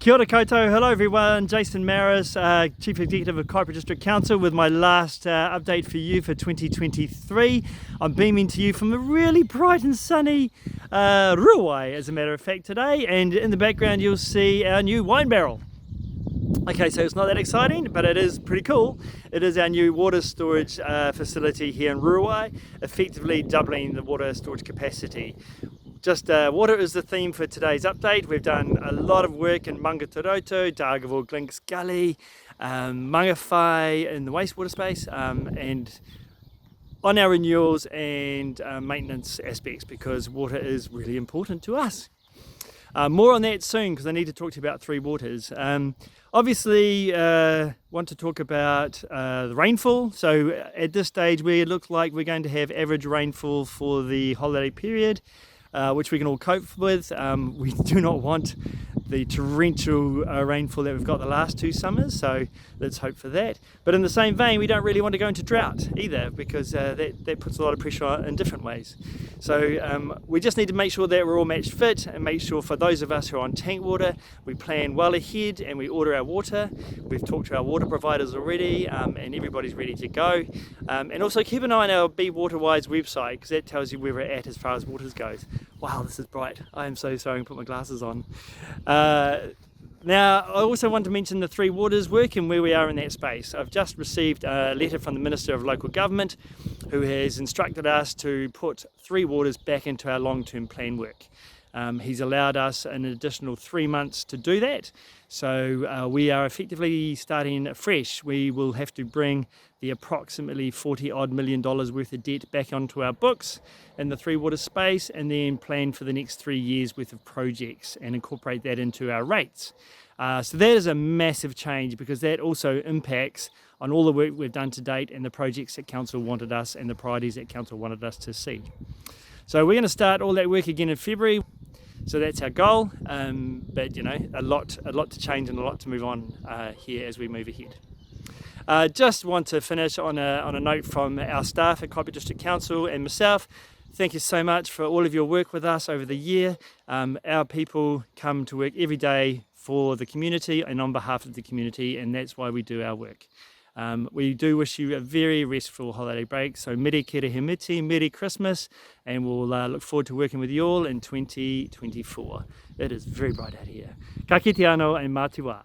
Kia ora koutou, hello everyone, Jason Marris, Chief Executive of Kaipara District Council with my last update for you for 2023. I'm beaming to you from a really bright and sunny Ruawai, as a matter of fact, today, and in the background you'll see our new wine barrel. Okay, so it's not that exciting, but it is pretty cool. It is our new water storage facility here in Ruawai, effectively doubling the water storage capacity. Just water is the theme for today's update. We've done a lot of work in Mangatoroto, Dargaville, Glinks Gully, Mangawhai in the wastewater space, and on our renewals and maintenance aspects, because water is really important to us. More on that soon, because I need to talk to you about Three Waters. Obviously, want to talk about the rainfall. So at this stage, it looks like we're going to have average rainfall for the holiday period, which we can all cope with. We do not want the torrential rainfall that we've got the last 2 summers, so let's hope for that. But in the same vein, we don't really want to go into drought either, because that puts a lot of pressure on in different ways. So we just need to make sure that we're all match fit, and make sure for those of us who are on tank water, we plan well ahead and we order our water. We've talked to our water providers already, and everybody's ready to go. And also keep an eye on our Be Waterwise website, because that tells you where we're at as far as waters goes. Wow, this is bright. I am so sorry, I put my glasses on. Now, I also want to mention the Three Waters work and where we are in that space. I've just received a letter from the Minister of Local Government, who has instructed us to put Three Waters back into our long-term plan work. He's allowed us an additional 3 months to do that. So we are effectively starting fresh. We will have to bring the approximately $40 million worth of debt back onto our books in the Three Waters space, and then plan for the next 3 years worth of projects and incorporate that into our rates. So that is a massive change, because that also impacts on all the work we've done to date and the projects that Council wanted us and the priorities that Council wanted us to see. So we're going to start all that work again in February. So that's our goal, but you know, a lot to change and a lot to move on here as we move ahead. Just want to finish on a note from our staff at Kaipara District Council and myself. Thank you so much for all of your work with us over the year. Our people come to work every day for the community and on behalf of the community, and that's why we do our work. We do wish you a very restful holiday break, so Mere Kirihimiti, Merry Christmas, and we'll look forward to working with you all in 2024. It is very bright out here. Ka kite anō e mātua.